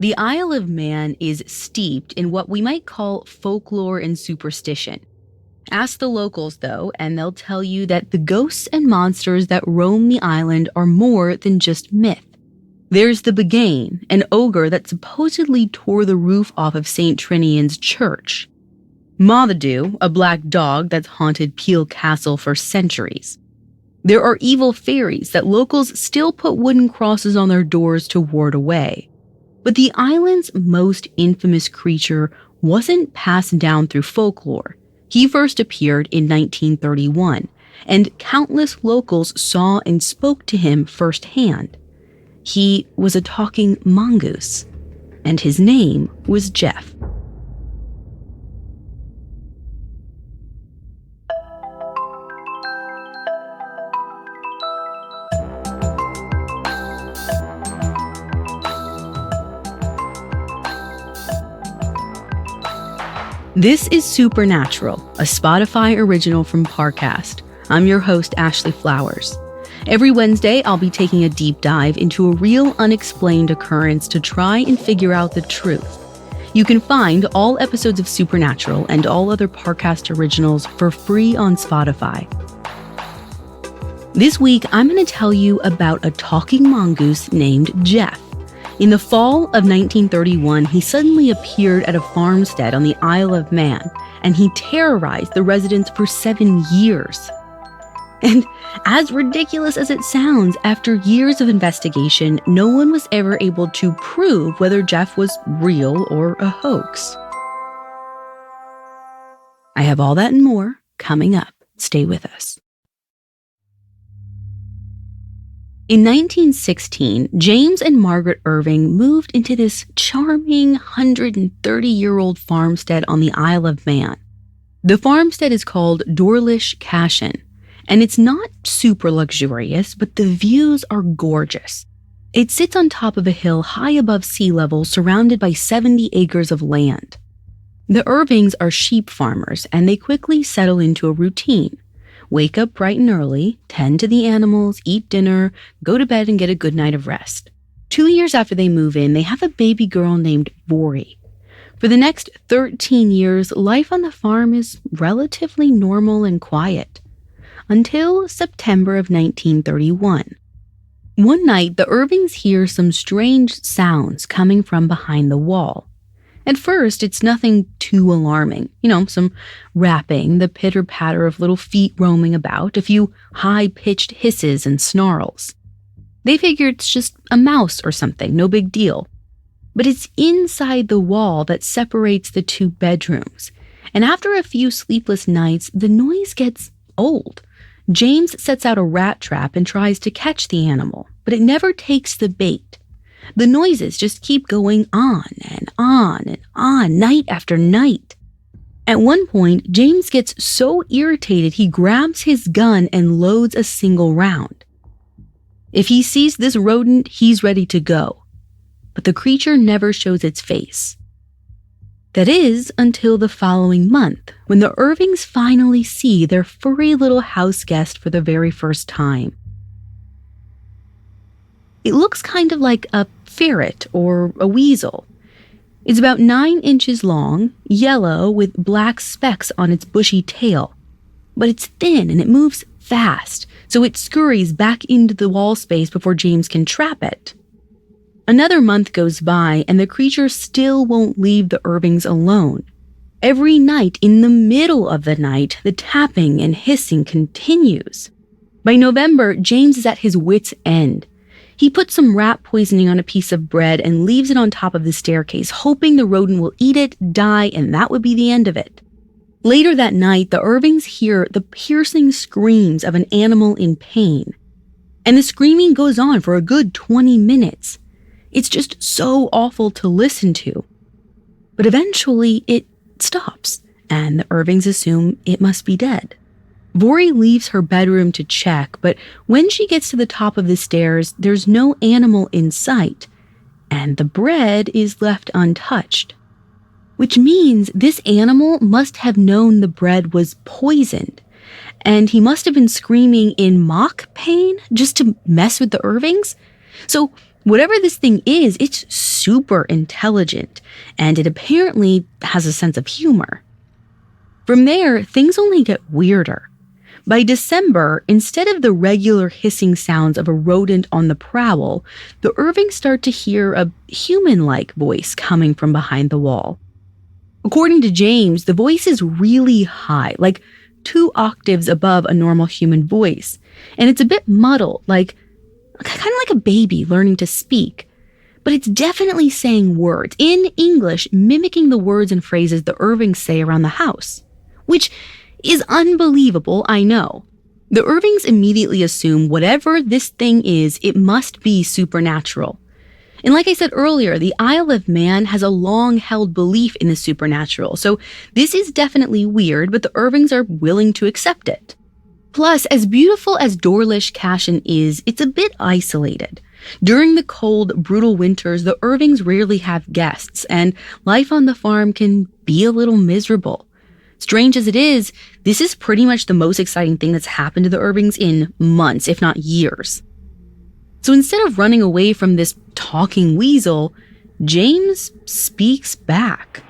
The Isle of Man is steeped in what we might call folklore and superstition. Ask the locals, though, and they'll tell you that the ghosts and monsters that roam the island are more than just myth. There's the Bagain, an ogre that supposedly tore the roof off of St. Trinian's church. Mothadoo, a black dog that's haunted Peel Castle for centuries. There are evil fairies that locals still put wooden crosses on their doors to ward away. But the island's most infamous creature wasn't passed down through folklore. He first appeared in 1931, and countless locals saw and spoke to him firsthand. He was a talking mongoose, and his name was Jeff. This is Supernatural, a Spotify original from Parcast. I'm your host, Ashley Flowers. Every Wednesday, I'll be taking a deep dive into a real unexplained occurrence to try and figure out the truth. You can find all episodes of Supernatural and all other Parcast originals for free on Spotify. This week, I'm going to tell you about a talking mongoose named Jeff. In the fall of 1931, he suddenly appeared at a farmstead on the Isle of Man, and he terrorized the residents for 7 years. And as ridiculous as it sounds, after years of investigation, no one was ever able to prove whether Jeff was real or a hoax. I have all that and more coming up. Stay with us. In 1916, James and Margaret Irving moved into this charming 130-year-old farmstead on the Isle of Man. The farmstead is called Dorlish Cashen, and it's not super luxurious, but the views are gorgeous. It sits on top of a hill high above sea level, surrounded by 70 acres of land. The Irvings are sheep farmers, and they quickly settle into a routine. Wake up bright and early, tend to the animals, eat dinner, go to bed and get a good night of rest. 2 years after they move in, they have a baby girl named Vori. For the next 13 years, life on the farm is relatively normal and quiet. Until September of 1931. One night, the Irvings hear some strange sounds coming from behind the wall. At first, it's nothing too alarming. Some rapping, the pitter-patter of little feet roaming about, a few high-pitched hisses and snarls. They figure it's just a mouse or something, no big deal. But it's inside the wall that separates the two bedrooms. And after a few sleepless nights, the noise gets old. James sets out a rat trap and tries to catch the animal, but it never takes the bait. The noises just keep going on and on and on, night after night. At one point, James gets so irritated he grabs his gun and loads a single round. If he sees this rodent, he's ready to go. But the creature never shows its face. That is until the following month, when the Irvings finally see their furry little house guest for the very first time. It looks kind of like a ferret or a weasel. It's about 9 inches long, yellow with black specks on its bushy tail. But it's thin and it moves fast, so it scurries back into the wall space before James can trap it. Another month goes by and the creature still won't leave the Irvings alone. Every night, in the middle of the night, the tapping and hissing continues. By November, James is at his wit's end. He puts some rat poisoning on a piece of bread and leaves it on top of the staircase, hoping the rodent will eat it, die, and that would be the end of it. Later that night, the Irvings hear the piercing screams of an animal in pain. And the screaming goes on for a good 20 minutes. It's just so awful to listen to. But eventually, it stops, and the Irvings assume it must be dead. Vori leaves her bedroom to check, but when she gets to the top of the stairs, there's no animal in sight, and the bread is left untouched. Which means this animal must have known the bread was poisoned, and he must have been screaming in mock pain just to mess with the Irvings. So Whatever this thing is, it's super intelligent, and it apparently has a sense of humor. From there, things only get weirder. By December, instead of the regular hissing sounds of a rodent on the prowl, the Irvings start to hear a human-like voice coming from behind the wall. According to James, the voice is really high, like 2 octaves above a normal human voice, and it's a bit muddled, kind of like a baby learning to speak. But it's definitely saying words in English, mimicking the words and phrases the Irvings say around the house, which is unbelievable, I know. The Irvings immediately assume whatever this thing is, it must be supernatural. And like I said earlier, the Isle of Man has a long-held belief in the supernatural, so this is definitely weird, but the Irvings are willing to accept it. Plus, as beautiful as Dorlish Cashen is, it's a bit isolated. During the cold, brutal winters, the Irvings rarely have guests, and life on the farm can be a little miserable. Strange as it is, this is pretty much the most exciting thing that's happened to the Irvings in months, if not years. So instead of running away from this talking weasel, James speaks back.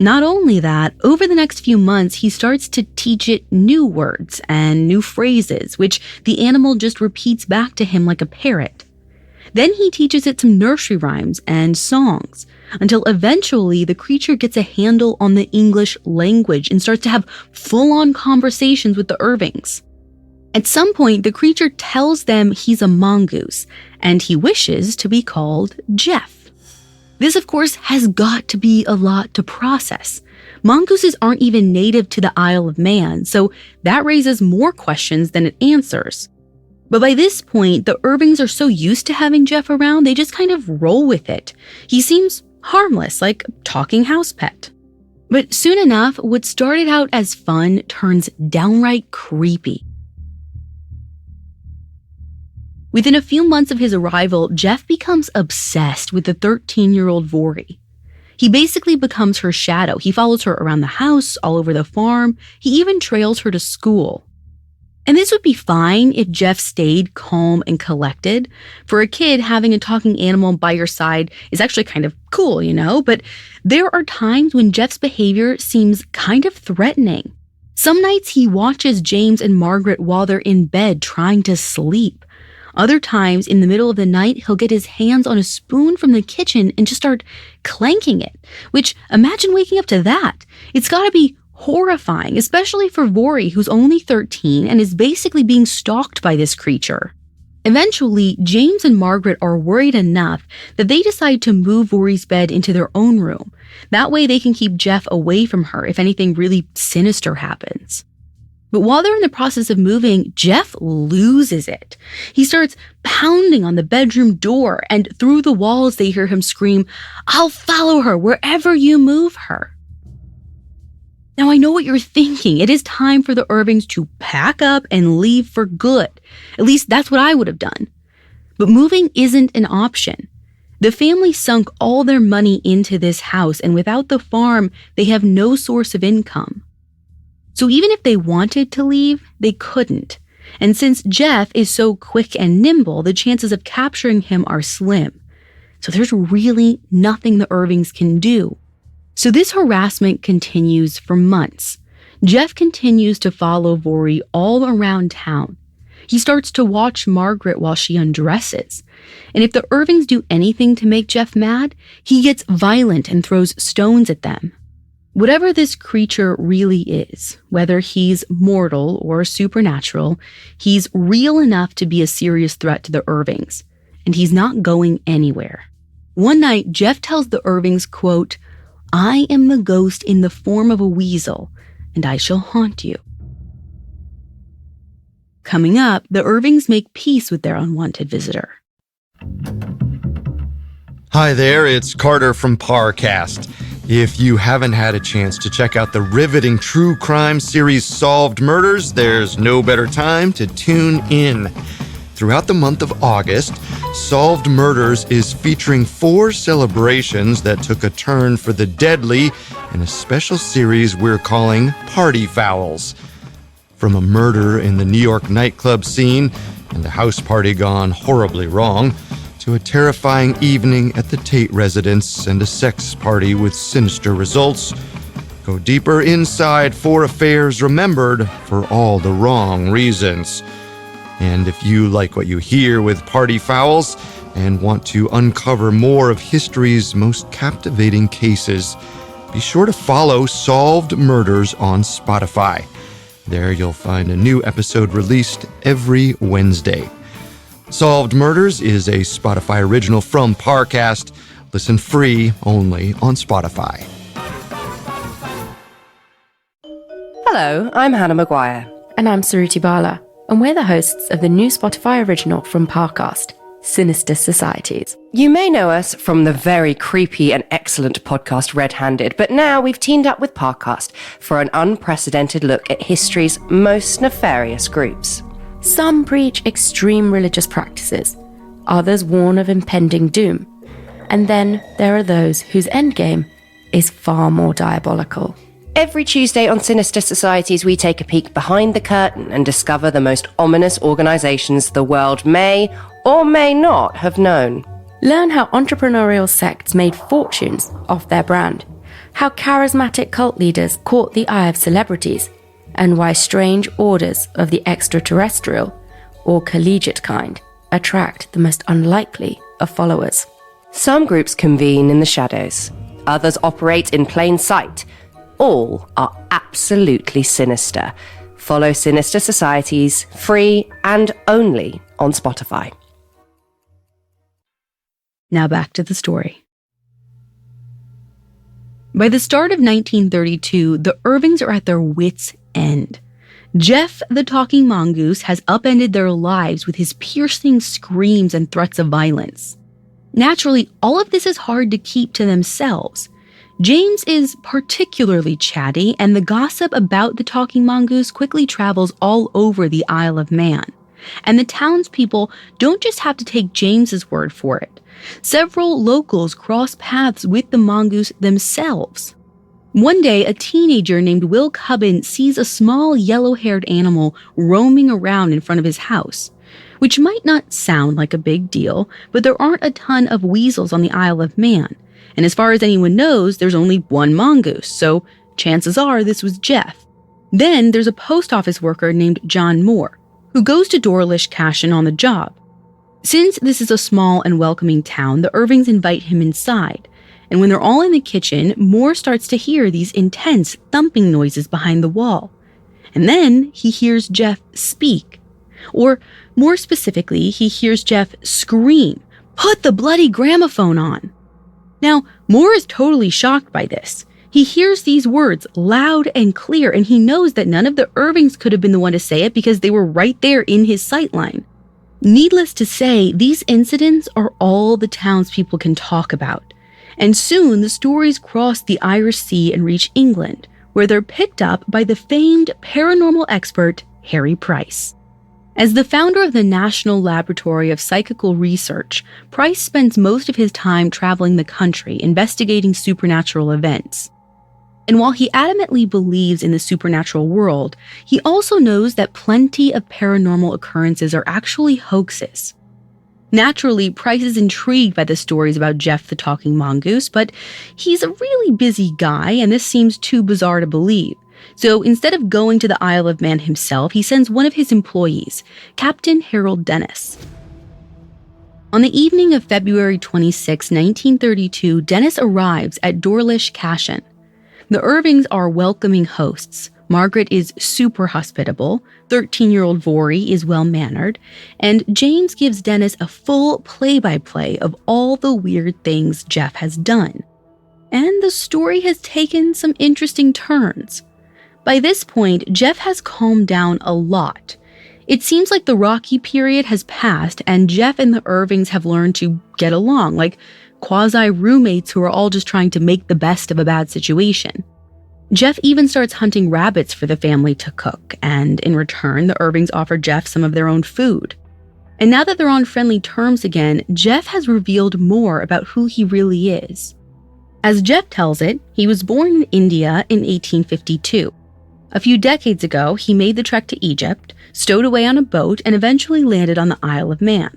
Not only that, over the next few months, he starts to teach it new words and new phrases, which the animal just repeats back to him like a parrot. Then he teaches it some nursery rhymes and songs, until eventually the creature gets a handle on the English language and starts to have full-on conversations with the Irvings. At some point, the creature tells them he's a mongoose, and he wishes to be called Jeff. This, of course, has got to be a lot to process. Mongooses aren't even native to the Isle of Man, so that raises more questions than it answers. But by this point, the Irvings are so used to having Jeff around, they just kind of roll with it. He seems harmless, like a talking house pet. But soon enough, what started out as fun turns downright creepy. Within a few months of his arrival, Jeff becomes obsessed with the 13-year-old Vori. He basically becomes her shadow. He follows her around the house, all over the farm. He even trails her to school. And this would be fine if Jeff stayed calm and collected. For a kid, having a talking animal by your side is actually kind of cool, But there are times when Jeff's behavior seems kind of threatening. Some nights he watches James and Margaret while they're in bed trying to sleep. Other times, in the middle of the night, he'll get his hands on a spoon from the kitchen and just start clanking it. Which, imagine waking up to that. It's gotta be horrifying, especially for Vori, who's only 13 and is basically being stalked by this creature. Eventually, James and Margaret are worried enough that they decide to move Vori's bed into their own room. That way they can keep Jeff away from her if anything really sinister happens. But while they're in the process of moving, Jeff loses it. He starts pounding on the bedroom door, and through the walls they hear him scream, "I'll follow her wherever you move her." Now I know what you're thinking. It is time for the Irvings to pack up and leave for good. At least that's what I would have done. But moving isn't an option. The family sunk all their money into this house, and without the farm, they have no source of income. So even if they wanted to leave, they couldn't. And since Jeff is so quick and nimble, the chances of capturing him are slim. So there's really nothing the Irvings can do. So this harassment continues for months. Jeff continues to follow Vori all around town. He starts to watch Margaret while she undresses. And if the Irvings do anything to make Jeff mad, he gets violent and throws stones at them. Whatever this creature really is, whether he's mortal or supernatural, he's real enough to be a serious threat to the Irvings. And he's not going anywhere. One night, Jeff tells the Irvings, quote, "I am the ghost in the form of a weasel, and I shall haunt you." Coming up, the Irvings make peace with their unwanted visitor. Hi there, it's Carter from Parcast. If you haven't had a chance to check out the riveting true crime series Solved Murders, there's no better time to tune in. Throughout the month of August, Solved Murders is featuring 4 celebrations that took a turn for the deadly in a special series we're calling Party Fouls. From a murder in the New York nightclub scene and a house party gone horribly wrong, to a terrifying evening at the Tate residence and a sex party with sinister results, go deeper inside 4 affairs remembered for all the wrong reasons. And if you like what you hear with Party Fouls and want to uncover more of history's most captivating cases, be sure to follow Solved Murders on Spotify. There you'll find a new episode released every Wednesday. Solved Murders is a Spotify original from Parcast. Listen free only on Spotify. Hello, I'm Hannah Maguire. And I'm Suruthi Bala, and we're the hosts of the new Spotify original from Parcast, Sinister Societies. You may know us from the very creepy and excellent podcast Red Handed, but now we've teamed up with Parcast for an unprecedented look at history's most nefarious groups. Some preach extreme religious practices, others warn of impending doom, and then there are those whose endgame is far more diabolical. Every Tuesday on Sinister Societies, we take a peek behind the curtain and discover the most ominous organizations the world may or may not have known. Learn how entrepreneurial sects made fortunes off their brand, how charismatic cult leaders caught the eye of celebrities, and why strange orders of the extraterrestrial or collegiate kind attract the most unlikely of followers. Some groups convene in the shadows, others operate in plain sight. All are absolutely sinister. Follow Sinister Societies, free and only on Spotify. Now back to the story. By the start of 1932, the Irvings are at their wits' end. Jeff, the talking mongoose, has upended their lives with his piercing screams and threats of violence. Naturally, all of this is hard to keep to themselves. James is particularly chatty, and the gossip about the talking mongoose quickly travels all over the Isle of Man. And the townspeople don't just have to take James's word for it. Several locals cross paths with the mongoose themselves. One day, a teenager named Will Cubbin sees a small yellow-haired animal roaming around in front of his house, which might not sound like a big deal, but there aren't a ton of weasels on the Isle of Man. And as far as anyone knows, there's only one mongoose, so chances are this was Jeff. Then there's a post office worker named John Moore, who goes to Dorlish Cashin on the job. Since this is a small and welcoming town, the Irvings invite him inside. And when they're all in the kitchen, Moore starts to hear these intense thumping noises behind the wall. And then he hears Jeff speak. Or more specifically, he hears Jeff scream, "Put the bloody gramophone on!" Now, Moore is totally shocked by this. He hears these words loud and clear, and he knows that none of the Irvings could have been the one to say it because they were right there in his sightline. Needless to say, these incidents are all the townspeople can talk about. And soon the stories cross the Irish Sea and reach England, where they're picked up by the famed paranormal expert Harry Price. As the founder of the National Laboratory of Psychical Research, Price spends most of his time traveling the country investigating supernatural events. And while he adamantly believes in the supernatural world, he also knows that plenty of paranormal occurrences are actually hoaxes. Naturally, Price is intrigued by the stories about Jeff the Talking Mongoose, but he's a really busy guy, and this seems too bizarre to believe. So instead of going to the Isle of Man himself, he sends one of his employees, Captain Harold Dennis. On the evening of February 26, 1932, Dennis arrives at Dorlish Cashin. The Irvings are welcoming hosts. Margaret is super hospitable, 13-year-old Vori is well-mannered, and James gives Dennis a full play-by-play of all the weird things Jeff has done. And the story has taken some interesting turns. By this point, Jeff has calmed down a lot. It seems like the rocky period has passed, and Jeff and the Irvings have learned to get along, like quasi-roommates who are all just trying to make the best of a bad situation. Jeff even starts hunting rabbits for the family to cook, and in return, the Irvings offer Jeff some of their own food. And now that they're on friendly terms again, Jeff has revealed more about who he really is. As Jeff tells it, he was born in India in 1852. A few decades ago, he made the trek to Egypt, stowed away on a boat, and eventually landed on the Isle of Man.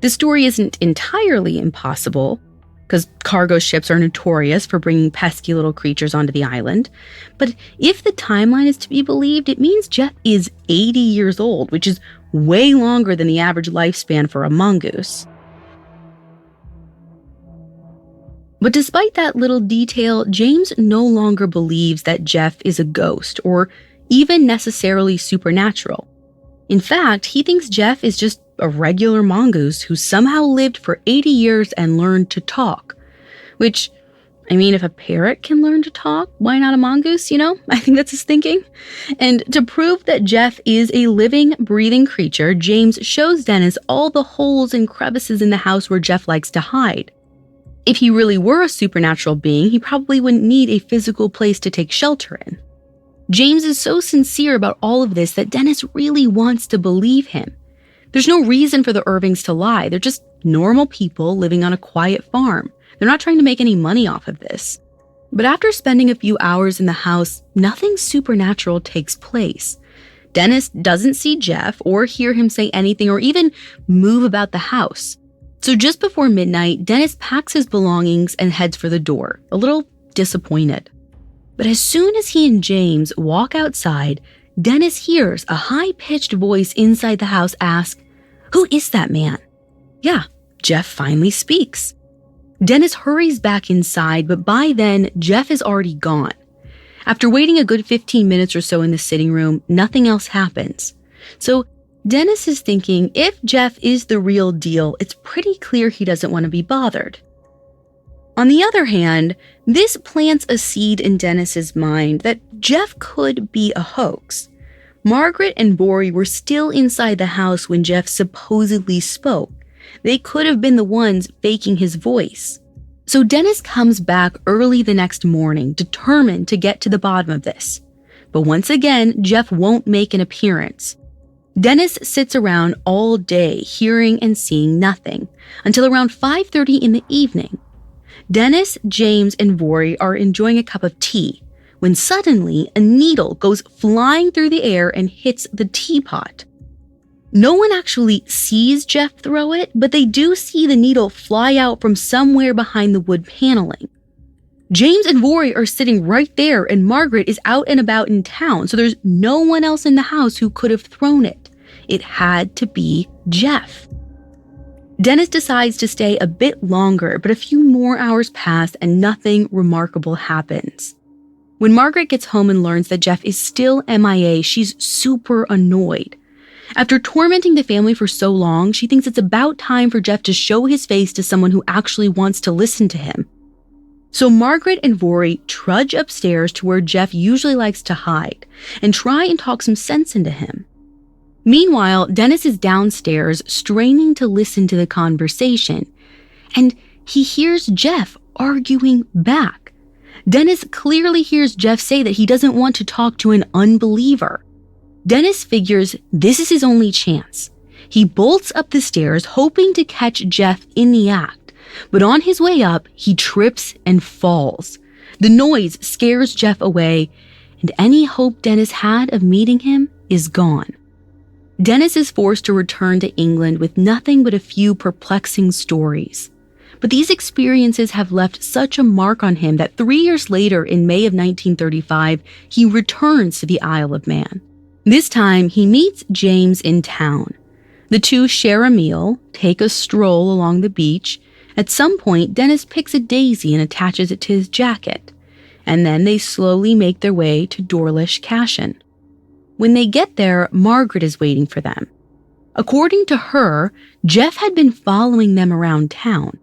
This story isn't entirely impossible, because cargo ships are notorious for bringing pesky little creatures onto the island. But if the timeline is to be believed, it means Jeff is 80 years old, which is way longer than the average lifespan for a mongoose. But despite that little detail, James no longer believes that Jeff is a ghost or even necessarily supernatural. In fact, he thinks Jeff is just a regular mongoose who somehow lived for 80 years and learned to talk. Which, I mean, if a parrot can learn to talk, why not a mongoose, you know? I think that's his thinking. And to prove that Jeff is a living, breathing creature, James shows Dennis all the holes and crevices in the house where Jeff likes to hide. If he really were a supernatural being, he probably wouldn't need a physical place to take shelter in. James is so sincere about all of this that Dennis really wants to believe him. There's no reason for the Irvings to lie. They're just normal people living on a quiet farm. They're not trying to make any money off of this. But after spending a few hours in the house, nothing supernatural takes place. Dennis doesn't see Jeff or hear him say anything or even move about the house. So just before midnight, Dennis packs his belongings and heads for the door, a little disappointed. But as soon as he and James walk outside, Dennis hears a high-pitched voice inside the house ask, "Who is that man?" Yeah, Jeff finally speaks. Dennis hurries back inside, but by then, Jeff is already gone. After waiting a good 15 minutes or so in the sitting room, nothing else happens. So Dennis is thinking if Jeff is the real deal, it's pretty clear he doesn't want to be bothered. On the other hand, this plants a seed in Dennis's mind that Jeff could be a hoax. Margaret and Bori were still inside the house when Jeff supposedly spoke. They could have been the ones faking his voice. So Dennis comes back early the next morning, determined to get to the bottom of this. But once again, Jeff won't make an appearance. Dennis sits around all day, hearing and seeing nothing, until around 5:30 in the evening. Dennis, James, and Bori are enjoying a cup of tea, when suddenly a needle goes flying through the air and hits the teapot. No one actually sees Jeff throw it, but they do see the needle fly out from somewhere behind the wood paneling. James and Bori are sitting right there, and Margaret is out and about in town, so there's no one else in the house who could have thrown it. It had to be Jeff. Dennis decides to stay a bit longer, but a few more hours pass and nothing remarkable happens. When Margaret gets home and learns that Jeff is still MIA, she's super annoyed. After tormenting the family for so long, she thinks it's about time for Jeff to show his face to someone who actually wants to listen to him. So Margaret and Bori trudge upstairs to where Jeff usually likes to hide and try and talk some sense into him. Meanwhile, Dennis is downstairs straining to listen to the conversation, and he hears Jeff arguing back. Dennis clearly hears Jeff say that he doesn't want to talk to an unbeliever. Dennis figures this is his only chance. He bolts up the stairs, hoping to catch Jeff in the act, but on his way up, he trips and falls. The noise scares Jeff away, and any hope Dennis had of meeting him is gone. Dennis is forced to return to England with nothing but a few perplexing stories. But these experiences have left such a mark on him that 3 years later, in May of 1935, he returns to the Isle of Man. This time, he meets James in town. The two share a meal, take a stroll along the beach. At some point, Dennis picks a daisy and attaches it to his jacket. And then they slowly make their way to Dorlish Cashen. When they get there, Margaret is waiting for them. According to her, Jeff had been following them around town.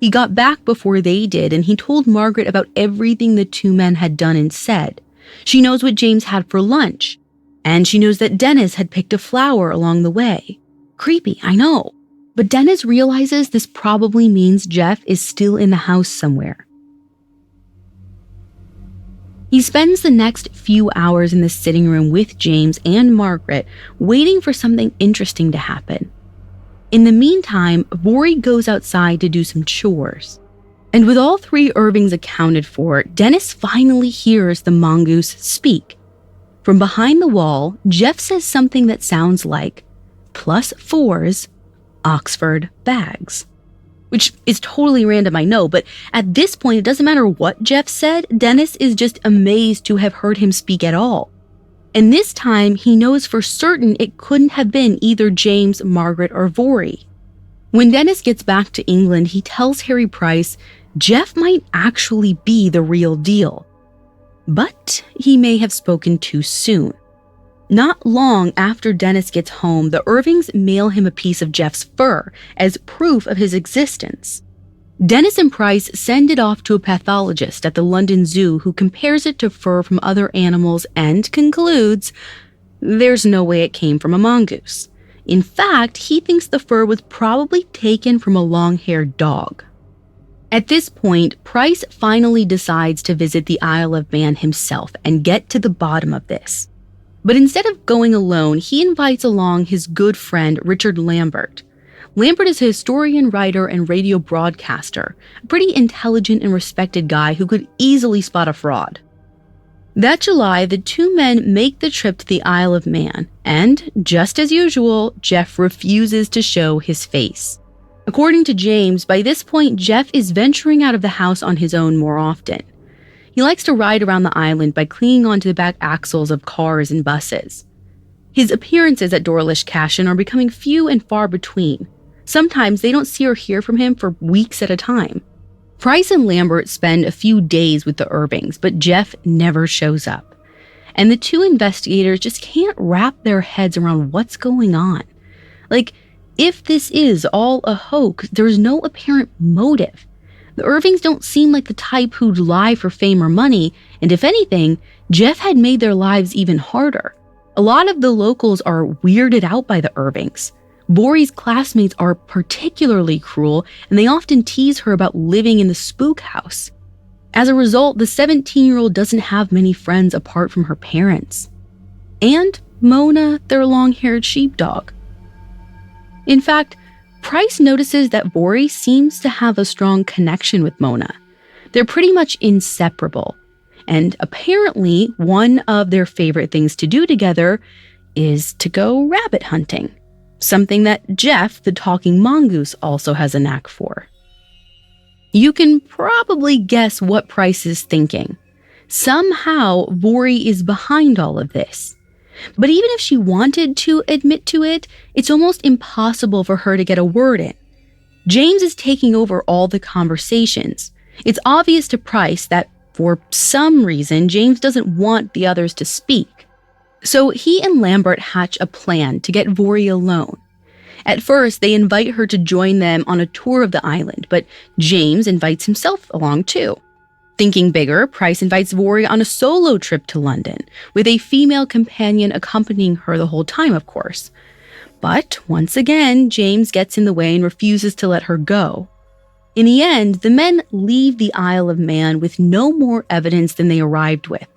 He got back before they did, and he told Margaret about everything the two men had done and said. She knows what James had for lunch, and she knows that Dennis had picked a flower along the way. Creepy, I know. But Dennis realizes this probably means Jeff is still in the house somewhere. He spends the next few hours in the sitting room with James and Margaret, waiting for something interesting to happen. In the meantime, Bori goes outside to do some chores. And with all three Irvings accounted for, Dennis finally hears the mongoose speak. From behind the wall, Jeff says something that sounds like +4s, Oxford bags. Which is totally random, I know, but at this point, it doesn't matter what Jeff said, Dennis is just amazed to have heard him speak at all. And this time, he knows for certain it couldn't have been either James, Margaret, or Vory. When Dennis gets back to England, he tells Harry Price Jeff might actually be the real deal. But he may have spoken too soon. Not long after Dennis gets home, the Irvings mail him a piece of Jeff's fur as proof of his existence. Dennis and Price send it off to a pathologist at the London Zoo who compares it to fur from other animals and concludes there's no way it came from a mongoose. In fact, he thinks the fur was probably taken from a long-haired dog. At this point, Price finally decides to visit the Isle of Man himself and get to the bottom of this. But instead of going alone, he invites along his good friend, Richard Lambert. Lambert is a historian, writer, and radio broadcaster, a pretty intelligent and respected guy who could easily spot a fraud. That July, the two men make the trip to the Isle of Man, and, just as usual, Jeff refuses to show his face. According to James, by this point, Jeff is venturing out of the house on his own more often. He likes to ride around the island by clinging onto the back axles of cars and buses. His appearances at Dorlish Cashen are becoming few and far between. Sometimes they don't see or hear from him for weeks at a time. Price and Lambert spend a few days with the Irvings, but Jeff never shows up. And the two investigators just can't wrap their heads around what's going on. Like, if this is all a hoax, there's no apparent motive. The Irvings don't seem like the type who'd lie for fame or money, and if anything, Jeff had made their lives even harder. A lot of the locals are weirded out by the Irvings. Vory's classmates are particularly cruel, and they often tease her about living in the spook house. As a result, the 17-year-old doesn't have many friends apart from her parents. And Mona, their long-haired sheepdog. In fact, Price notices that Vory seems to have a strong connection with Mona. They're pretty much inseparable. And apparently, one of their favorite things to do together is to go rabbit hunting. Something that Jeff, the talking mongoose, also has a knack for. You can probably guess what Price is thinking. Somehow, Vory is behind all of this. But even if she wanted to admit to it, it's almost impossible for her to get a word in. James is taking over all the conversations. It's obvious to Price that, for some reason, James doesn't want the others to speak. So he and Lambert hatch a plan to get Vory alone. At first, they invite her to join them on a tour of the island, but James invites himself along too. Thinking bigger, Price invites Vory on a solo trip to London, with a female companion accompanying her the whole time, of course. But once again, James gets in the way and refuses to let her go. In the end, the men leave the Isle of Man with no more evidence than they arrived with.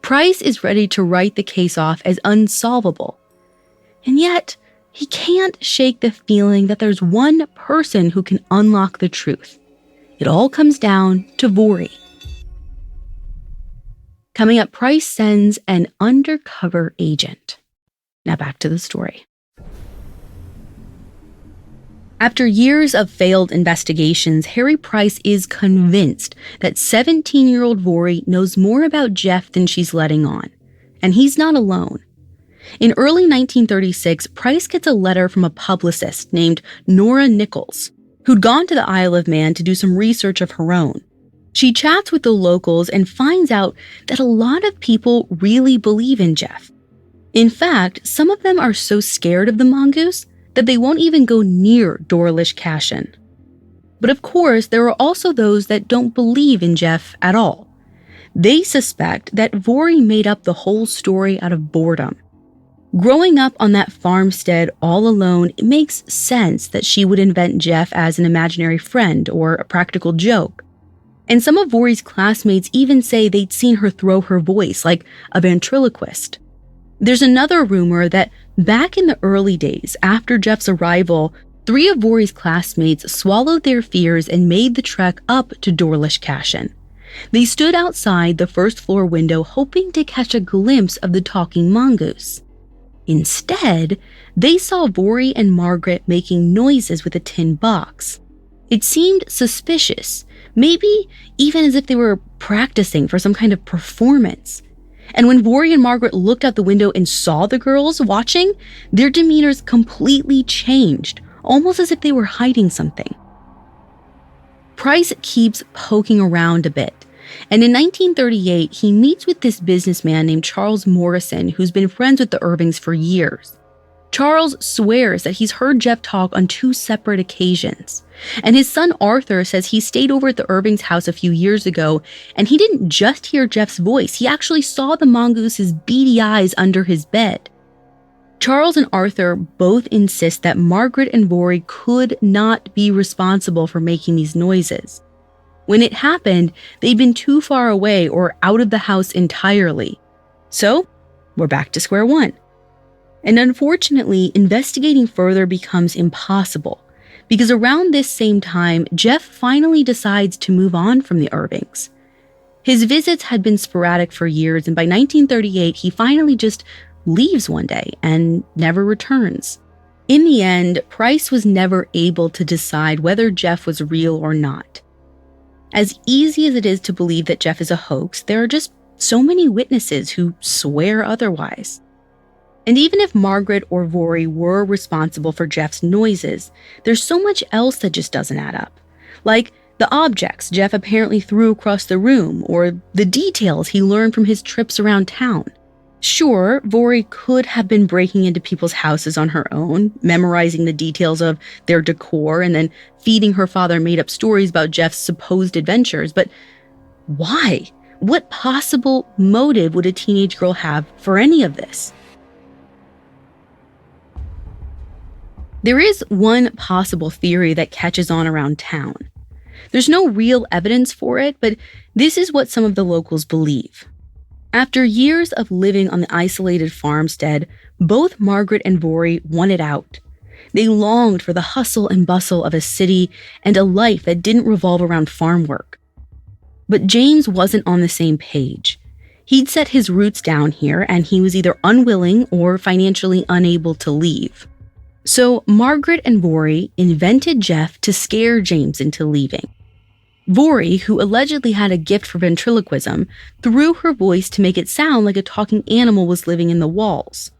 Price is ready to write the case off as unsolvable. And yet, he can't shake the feeling that there's one person who can unlock the truth. It all comes down to Vory. Coming up, Price sends an undercover agent. Now back to the story. After years of failed investigations, Harry Price is convinced that 17-year-old Vory knows more about Jeff than she's letting on. And he's not alone. In early 1936, Price gets a letter from a publicist named Nora Nichols, who'd gone to the Isle of Man to do some research of her own. She chats with the locals and finds out that a lot of people really believe in Jeff. In fact, some of them are so scared of the mongoose that they won't even go near Dorlish Cashen. But of course, there are also those that don't believe in Jeff at all. They suspect that Vory made up the whole story out of boredom. Growing up on that farmstead all alone, it makes sense that she would invent Jeff as an imaginary friend or a practical joke. And some of Vory's classmates even say they'd seen her throw her voice like a ventriloquist. There's another rumor that back in the early days, after Jeff's arrival, 3 of Vory's classmates swallowed their fears and made the trek up to Dorlish Cashen. They stood outside the first floor window hoping to catch a glimpse of the talking mongoose. Instead, they saw Vori and Margaret making noises with a tin box. It seemed suspicious, maybe even as if they were practicing for some kind of performance. And when Vori and Margaret looked out the window and saw the girls watching, their demeanors completely changed, almost as if they were hiding something. Price keeps poking around a bit, and in 1938, he meets with this businessman named Charles Morrison, who's been friends with the Irvings for years. Charles swears that he's heard Jeff talk on 2 separate occasions. And his son Arthur says he stayed over at the Irving's house a few years ago, and he didn't just hear Jeff's voice, he actually saw the mongoose's beady eyes under his bed. Charles and Arthur both insist that Margaret and Vori could not be responsible for making these noises. When it happened, they'd been too far away or out of the house entirely. So, we're back to square one. And unfortunately, investigating further becomes impossible, because around this same time, Jeff finally decides to move on from the Irvings. His visits had been sporadic for years, and by 1938, he finally just leaves one day and never returns. In the end, Price was never able to decide whether Jeff was real or not. As easy as it is to believe that Jeff is a hoax, there are just so many witnesses who swear otherwise. And even if Margaret or Vori were responsible for Jeff's noises, there's so much else that just doesn't add up. Like the objects Jeff apparently threw across the room, or the details he learned from his trips around town. Sure, Vori could have been breaking into people's houses on her own, memorizing the details of their decor, and then feeding her father made-up stories about Jeff's supposed adventures, but why? What possible motive would a teenage girl have for any of this? There is one possible theory that catches on around town. There's no real evidence for it, but this is what some of the locals believe. After years of living on the isolated farmstead, both Margaret and Vori wanted out. They longed for the hustle and bustle of a city and a life that didn't revolve around farm work. But James wasn't on the same page. He'd set his roots down here, and he was either unwilling or financially unable to leave. So Margaret and Vori invented Jeff to scare James into leaving. Vori, who allegedly had a gift for ventriloquism, threw her voice to make it sound like a talking animal was living in the walls.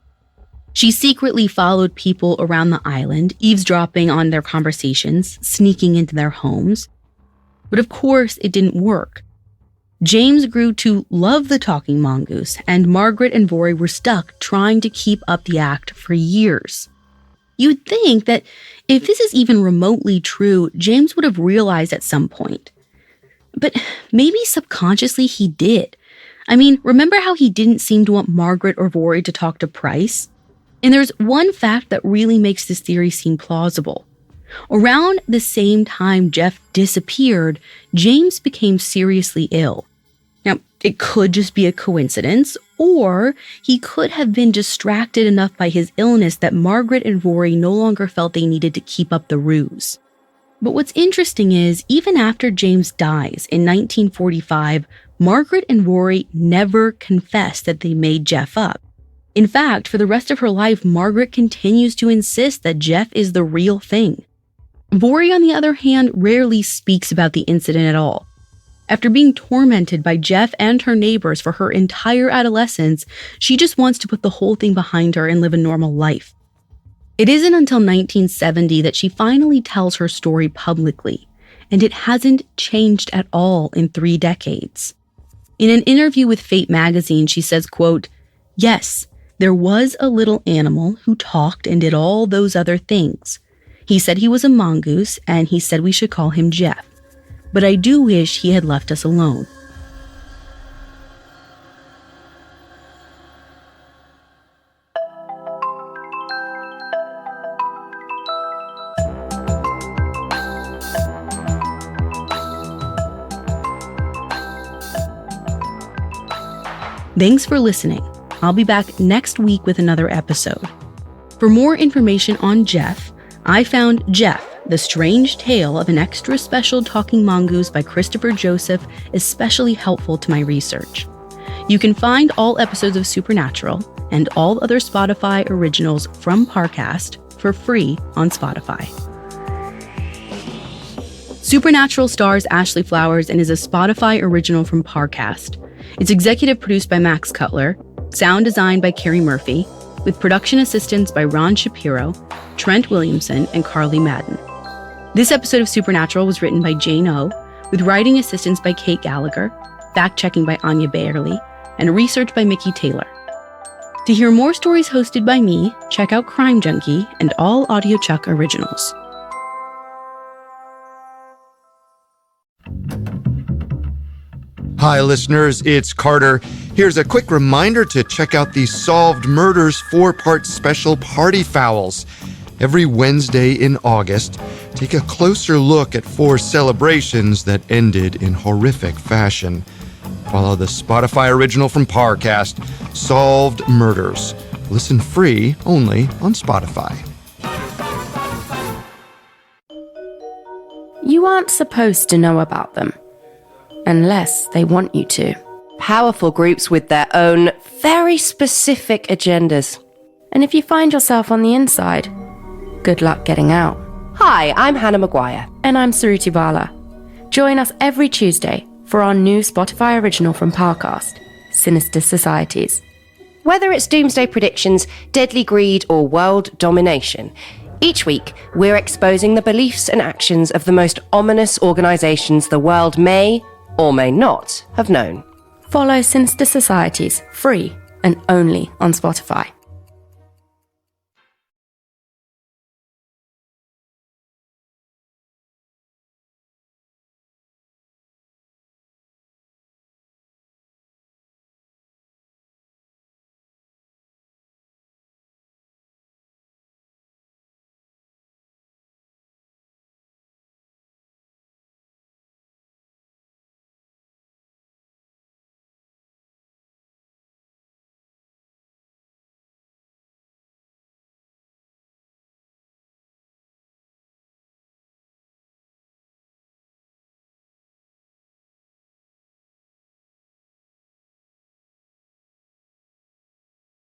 She secretly followed people around the island, eavesdropping on their conversations, sneaking into their homes. But of course, it didn't work. James grew to love the talking mongoose, and Margaret and Vori were stuck trying to keep up the act for years. You'd think that if this is even remotely true, James would have realized at some point. But maybe subconsciously he did. I mean, remember how he didn't seem to want Margaret or Vori to talk to Price? And there's one fact that really makes this theory seem plausible. Around the same time Jeff disappeared, James became seriously ill. Now, it could just be a coincidence, or he could have been distracted enough by his illness that Margaret and Vori no longer felt they needed to keep up the ruse. But what's interesting is, even after James dies in 1945, Margaret and Vori never confessed that they made Jeff up. In fact, for the rest of her life, Margaret continues to insist that Jeff is the real thing. Vori, on the other hand, rarely speaks about the incident at all. After being tormented by Jeff and her neighbors for her entire adolescence, she just wants to put the whole thing behind her and live a normal life. It isn't until 1970 that she finally tells her story publicly, and it hasn't changed at all in 3 decades. In an interview with Fate magazine, she says, quote, "Yes, there was a little animal who talked and did all those other things. He said he was a mongoose, and he said we should call him Jeff. But I do wish he had left us alone." Thanks for listening. I'll be back next week with another episode. For more information on Jeff, I found Jeff, The Strange Tale of an Extra Special Talking Mongoose by Christopher Joseph especially helpful to my research. You can find all episodes of Supernatural and all other Spotify originals from Parcast for free on Spotify. Supernatural stars Ashley Flowers and is a Spotify original from Parcast. It's executive produced by Max Cutler, sound designed by Carrie Murphy, with production assistance by Ron Shapiro, Trent Williamson, and Carly Madden. This episode of Supernatural was written by Jane O, with writing assistance by Kate Gallagher, fact-checking by Anya Bayerly, and research by Mickey Taylor. To hear more stories hosted by me, check out Crime Junkie and all AudioChuck originals. Hi, listeners, it's Carter. Here's a quick reminder to check out the Solved Murders 4-part special Party Fouls. Every Wednesday in August, take a closer look at 4 celebrations that ended in horrific fashion. Follow the Spotify original from Parcast, Solved Murders. Listen free only on Spotify. You aren't supposed to know about them, unless they want you to. Powerful groups with their own very specific agendas. And if you find yourself on the inside, good luck getting out. Hi, I'm Hannah Maguire. And I'm Suruthi Bala. Join us every Tuesday for our new Spotify original from Parcast, Sinister Societies. Whether it's doomsday predictions, deadly greed, or world domination, each week we're exposing the beliefs and actions of the most ominous organizations the world may or may not have known. Follow Sinister Societies free and only on Spotify.